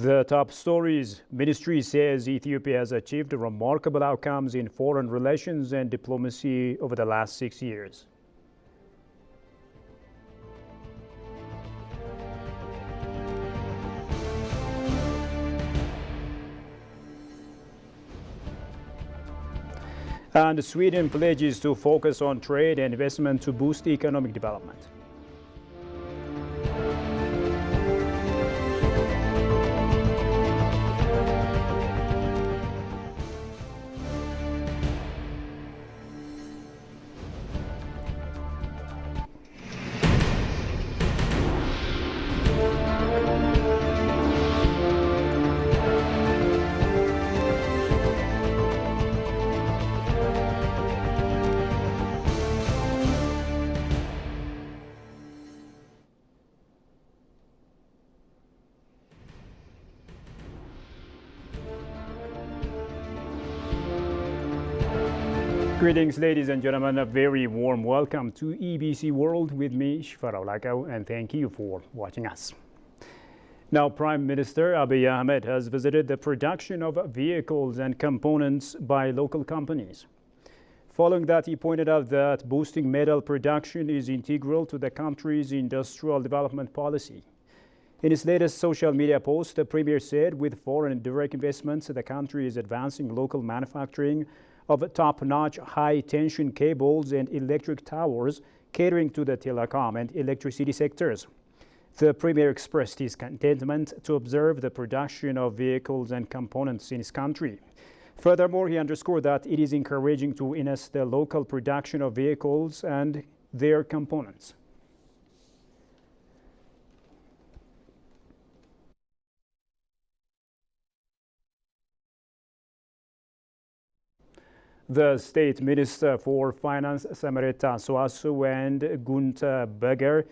The top stories. Ministry says Ethiopia has achieved remarkable outcomes in foreign relations and diplomacy over the last 6 years. And Sweden pledges to focus on trade and investment to boost economic development. Greetings, ladies and gentlemen. A very warm welcome to EBC World with me, Shifarao Lakau, and thank you for watching us. Now, Prime Minister Abiy Ahmed has visited the production of vehicles and components by local companies. Following that, he pointed out that boosting metal production is integral to the country's industrial development policy. In his latest social media post, the Premier said with foreign direct investments, the country is advancing local manufacturing of top-notch high-tension cables and electric towers catering to the telecom and electricity sectors. The Premier expressed his contentment to observe the production of vehicles and components in his country. Furthermore, he underscored that it is encouraging to enhance the local production of vehicles and their components. The State Minister for Finance, Samaretta Soasu, and Gunther Berger,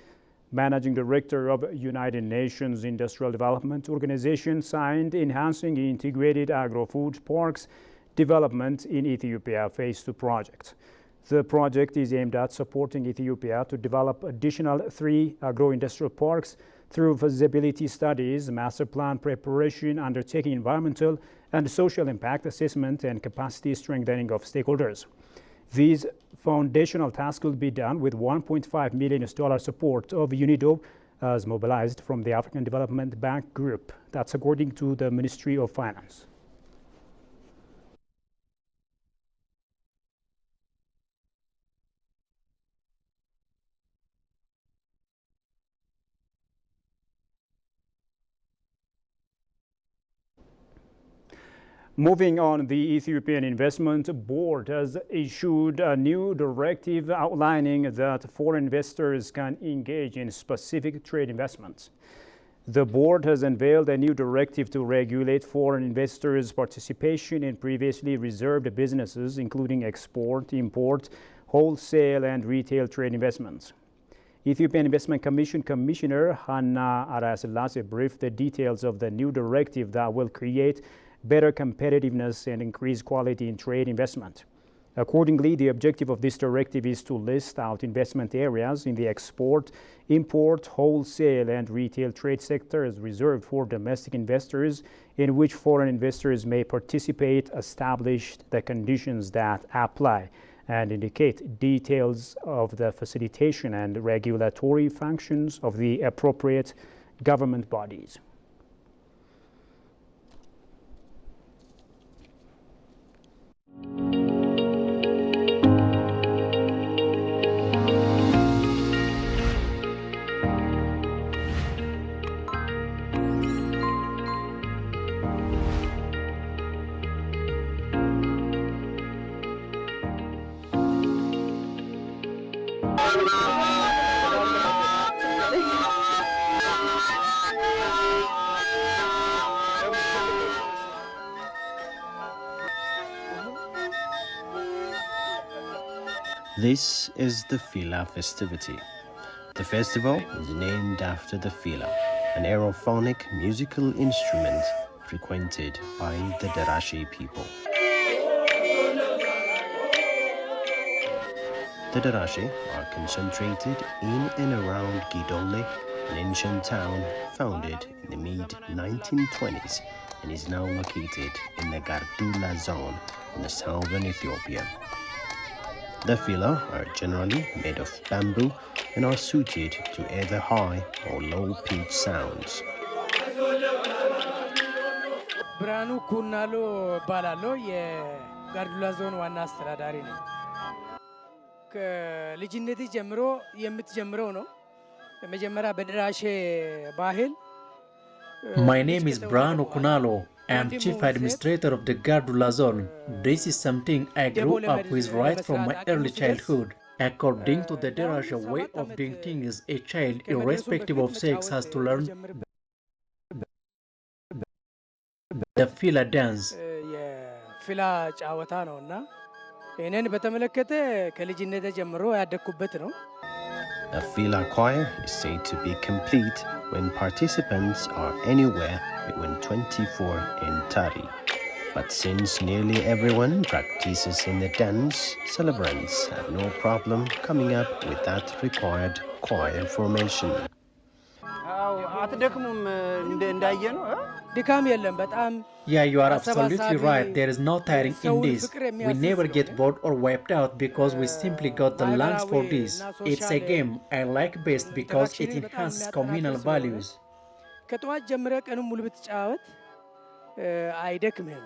Managing Director of United Nations Industrial Development Organization, signed Enhancing Integrated Agro-Food Parks Development in Ethiopia Phase 2 project. The project is aimed at supporting Ethiopia to develop additional 3 agro-industrial parks through feasibility studies, master plan preparation, undertaking environmental and social impact assessment, and capacity strengthening of stakeholders. These foundational tasks will be done with $1.5 million support of UNIDO as mobilized from the African Development Bank Group. That's according to the Ministry of Finance. Moving on, the Ethiopian Investment Board has issued a new directive outlining that foreign investors can engage in specific trade investments. The board has unveiled a new directive to regulate foreign investors' participation in previously reserved businesses, including export, import, wholesale, and retail trade investments. Ethiopian Investment Commission Commissioner Hanna Araselase briefed the details of the new directive that will create better competitiveness and increase quality in trade investment. Accordingly, the objective of this directive is to list out investment areas in the export, import, wholesale, and retail trade sectors reserved for domestic investors in which foreign investors may participate, establish the conditions that apply, and indicate details of the facilitation and regulatory functions of the appropriate government bodies. This is the Fila festivity. The festival is named after the Fila, an aerophonic musical instrument frequented by the Darashi people. The Darashi are concentrated in and around Gidole, an ancient town founded in the mid-1920s and is now located in the Gardula zone in the southern Ethiopia. The fila are generally made of bamboo and are suited to either high or low pitch sounds. ብርሃኑ ኩናሎ እባላለሁ። የጋርዱላ ዞን ዋና አስተዳዳሪ ነኝ። ከልጅነቴ ጀምሮ የምትጀምረው ነው። መጀመሪያ በደራሼ ባህል My name is Brano Kunalo. I am Chief Administrator of the Gardula Zone. This is something I grew up with right from my early childhood. According to the Derasha way of doing things, a child, irrespective of sex, has to learn the fila dance. የፊላ ጫወታ ነውና እኔን በተመለከተ ከልጅነቴ ጀምሮ ያደኩበት ነው። A fila choir is said to be complete when participants are anywhere between 24 and 30. But since nearly everyone practices in the dance, celebrants have no problem coming up with that required choir formation. ድካም የለም በጣም Yeah, you are absolutely right. There is no tiring in this. We never get bored or wiped out because we simply got the lungs for this. It's a game I like best because it enhances communal values. ከጠዋት ጀምረ ቀኑ ሙሉ ብትጫወት አይደክምህም።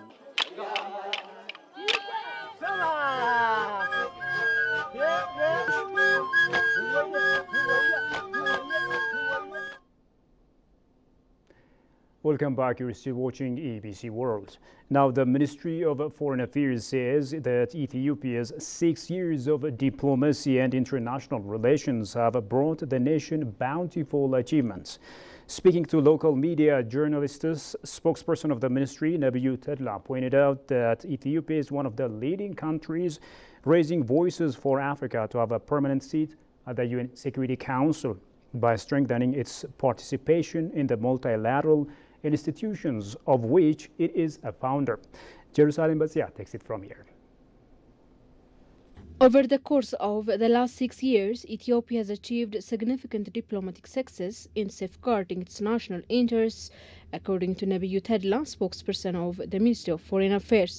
Welcome back. You're still watching ABC World. Now, the Ministry of Foreign Affairs says that Ethiopia's 6 years of diplomacy and international relations have brought the nation bountiful achievements. Speaking to local media journalists, spokesperson of the ministry, Nebiyu Tedla, pointed out that Ethiopia is one of the leading countries raising voices for Africa to have a permanent seat at the UN Security Council by strengthening its participation in the multilateral institutions of which it is a founder. Jerusalem Bazia takes it from here. Over the course of the last 6 years, Ethiopia has achieved significant diplomatic success in safeguarding its national interests, according to Nebiyu Tedla, spokesperson of the Ministry of Foreign Affairs.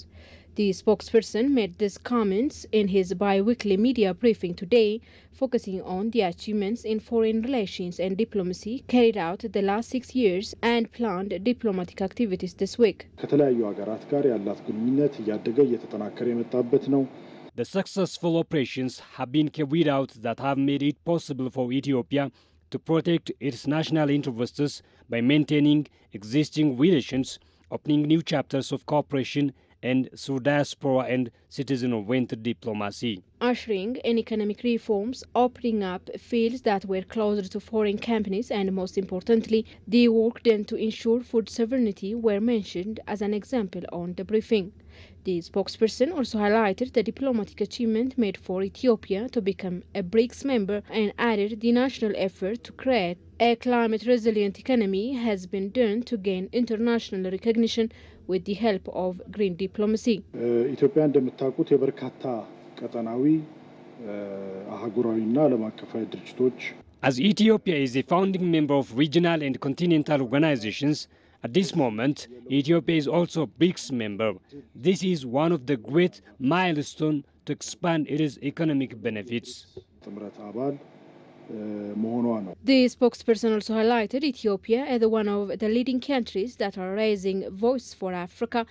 The spokesperson made these comments in his bi-weekly media briefing today, focusing on the achievements in foreign relations and diplomacy carried out the last 6 years and planned diplomatic activities this week. ከተለያዩ ሀገራት ጋር ያላት ግንኙነት እያደገ እየተጠናከረ የመጣበት ነው። The successful operations have been carried out that have made it possible for Ethiopia to protect its national interests by maintaining existing relations, opening new chapters of cooperation, and through diaspora and citizen-oriented diplomacy. Ushering in economic reforms, opening up fields that were closer to foreign companies, and most importantly, the work done to ensure food sovereignty were mentioned as an example on the briefing. The spokesperson also highlighted the diplomatic achievement made for Ethiopia to become a BRICS member and added the national effort to create a climate-resilient economy has been done to gain international recognition with the help of green diplomacy. ኢትዮጵያ እንደምታውቁት የበርካታ ቀጠናዊ አህጉራዊና ዓለም አቀፋዊ ድርጅቶች As Ethiopia is a founding member of regional and continental organizations, at this moment, Ethiopia is also a BRICS member. This is one of the great milestones to expand its economic benefits. ጥምረት አባል መሆኗ ነው። The spokesperson also highlighted Ethiopia as one of the leading countries that are raising voice for Africa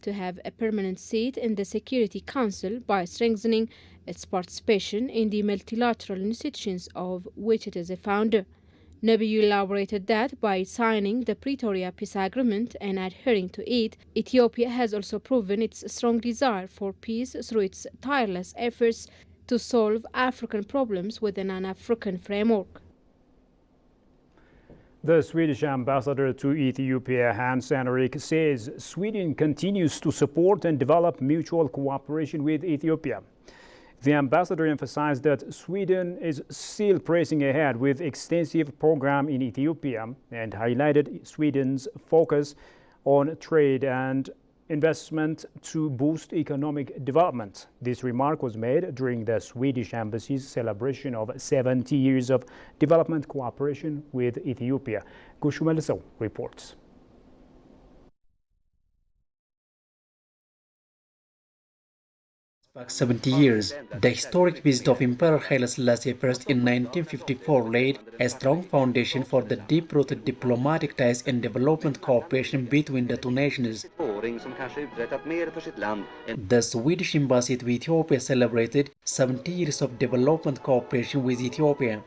to have a permanent seat in the Security Council by strengthening its participation in the multilateral institutions of which it is a founder. Nebiyu elaborated that by signing the Pretoria Peace Agreement and adhering to it, Ethiopia has also proven its strong desire for peace through its tireless efforts to solve African problems within an African framework. The Swedish ambassador to Ethiopia, Hans Henrik, says Sweden continues to support and develop mutual cooperation with Ethiopia. The ambassador emphasized that Sweden is still pressing ahead with extensive program in Ethiopia and highlighted Sweden's focus on trade and investment to boost economic development. This remark was made during the Swedish embassy's celebration of 70 years of development cooperation with Ethiopia. Kushumelisau reports. Back 70 years, the historic visit of Emperor Haile Selassie I in 1954 laid a strong foundation for the deep-rooted diplomatic ties and development cooperation between the two nations. The Swedish embassy to Ethiopia celebrated 70 years of development cooperation with Ethiopia.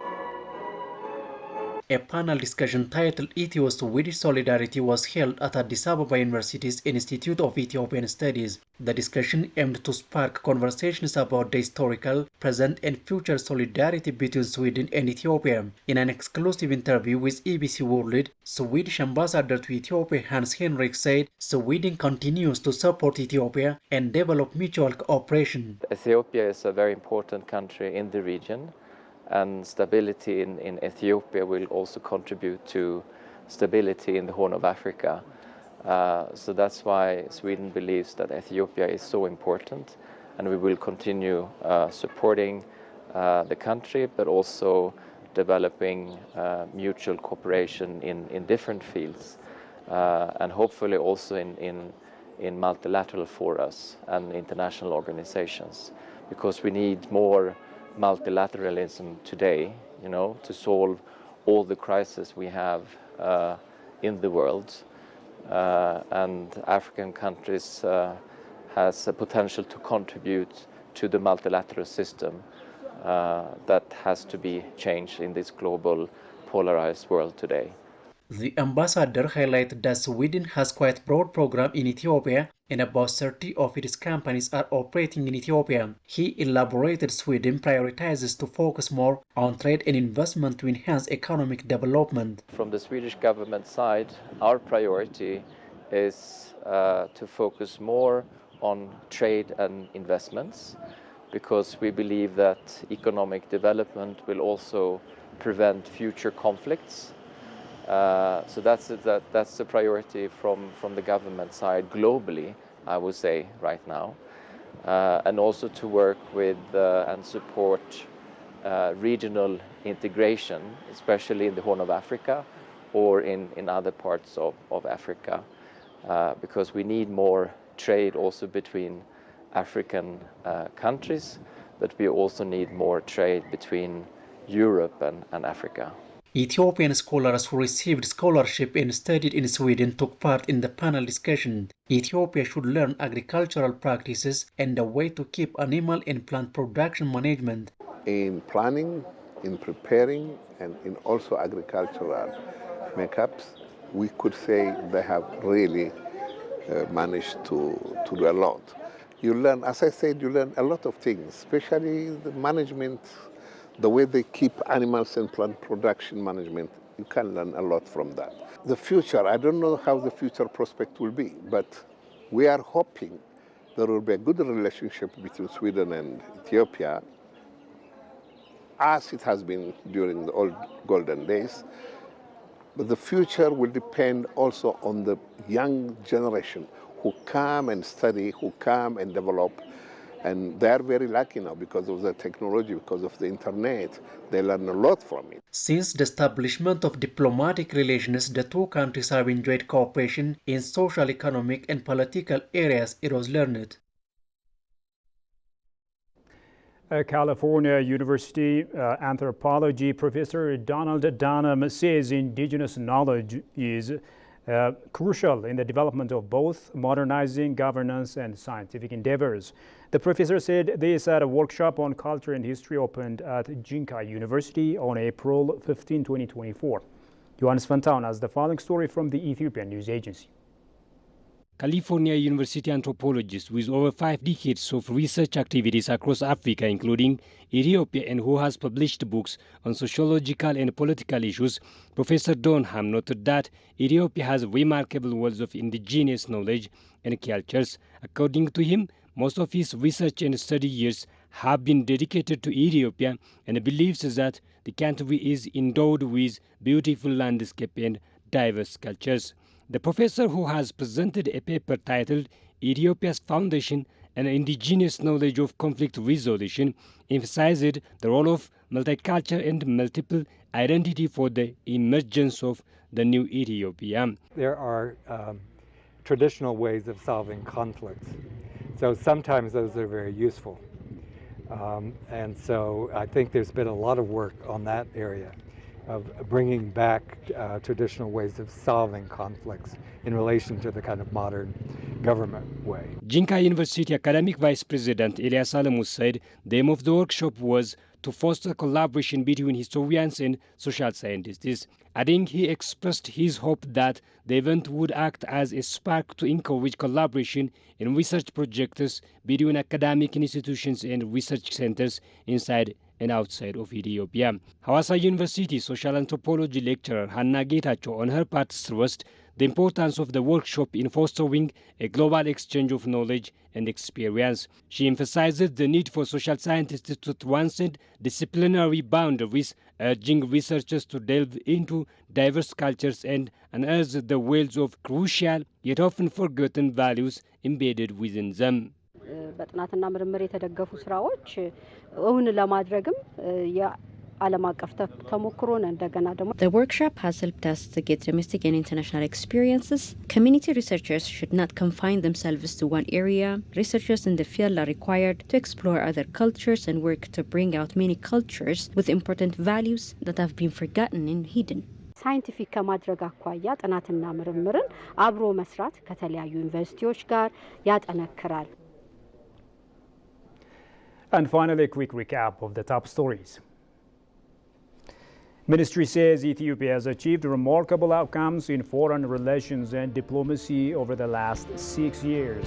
A panel discussion titled Ethio-Swedish Solidarity was held at Addis Ababa University's Institute of Ethiopian Studies. The discussion aimed to spark conversations about the historical, present and future solidarity between Sweden and Ethiopia. In an exclusive interview with EBC World, Swedish Ambassador to Ethiopia Hans Henrik said Sweden continues to support Ethiopia and develop mutual cooperation. Ethiopia is a very important country in the region, and stability in Ethiopia will also contribute to stability in the Horn of Africa. So that's why Sweden believes that Ethiopia is so important, and we will continue supporting the country, but also developing mutual cooperation in different fields, and hopefully also in multilateral forums and international organizations, because we need more multilateralism today, to solve all the crises we have in the world, and African countries has a potential to contribute to the multilateral system that has to be changed in this global polarized world today. The ambassador highlighted that Sweden has quite a broad program in Ethiopia and about 30 of its companies are operating in Ethiopia. He elaborated Sweden prioritizes to focus more on trade and investment to enhance economic development. From the Swedish government side, our priority is to focus more on trade and investments, because we believe that economic development will also prevent future conflicts. So that's the priority from the government side globally, I would say, right now, and also to work with and support regional integration, especially in the Horn of Africa or in other parts of Africa, because we need more trade also between African countries, but we also need more trade between Europe and Africa. Ethiopian scholars who received scholarship and studied in Sweden took part in the panel discussion. Ethiopia should learn agricultural practices and a way to keep animal and plant production management. In planning, in preparing, and in also agricultural makeups, we could say they have really managed to do a lot. You learn, as I said, you learn a lot of things, especially the management, the way they keep animals and plant production management. You can learn a lot from that. The future, I don't know how the future prospect will be, but we are hoping there will be a good relationship between Sweden and Ethiopia, as it has been during the old golden days. But the future will depend also on the young generation who come and study, who come and develop. And they are very lucky now because of the technology, because of the internet. They learn a lot from it. Since the establishment of diplomatic relations, the two countries have enjoyed cooperation in social, economic, and political areas, it was learned. California University anthropology professor Donald Dunham says indigenous knowledge is crucial in the development of both modernizing governance and scientific endeavors. The professor said this at a workshop on culture and history opened at Jinka University on April 15, 2024. Johannes Fantaun has the following story from the Ethiopian News Agency. California University anthropologist with over 5 decades of research activities across Africa, including Ethiopia, and who has published books on sociological and political issues, Professor Dunham noted that Ethiopia has remarkable wealth of indigenous knowledge and cultures. According to him, most of his research and study years have been dedicated to Ethiopia, and believes that the country is endowed with beautiful landscape and diverse cultures. The professor, who has presented a paper titled Ethiopia's foundation and indigenous knowledge of conflict resolution, emphasized the role of multicultural and multiple identity for the emergence of the new Ethiopia. There are traditional ways of solving conflicts, so sometimes those are very useful. And so I think there's been a lot of work on that area of bringing back traditional ways of solving conflicts in relation to the kind of modern government way. Jinka University Academic Vice President Elias Alamu said the aim of the workshop was to foster collaboration between historians and social scientists. Adding, he expressed his hope that the event would act as a spark to encourage collaboration in research projects between academic institutions and research centers inside and outside of Ethiopia. Hawassa University social anthropology lecturer Hannah Getachew on her part stressed the importance of the workshop in fostering a global exchange of knowledge and experience. She emphasizes the need for social scientists to transcend disciplinary boundaries, urging researchers to delve into diverse cultures and unearth the wells of crucial yet often forgotten values embedded within them. በጥናትና ምርምር የተደገፉ ስራዎች እውን ለማድረግም The workshop has helped us to get domestic and international experiences. Community researchers should not confine themselves to one area. Researchers in the field are required to explore other cultures and work to bring out many cultures with important values that have been forgotten and hidden. ሳይንቲፊክ ከማድረግ አኳያ ጥናትና ምርምርን አብሮ መስራት ከተለያዩ ዩኒቨርሲቲዎች ጋር ያጠነክራል። And finally, a quick recap of the top stories. Ministry says Ethiopia has achieved remarkable outcomes in foreign relations and diplomacy over the last 6 years.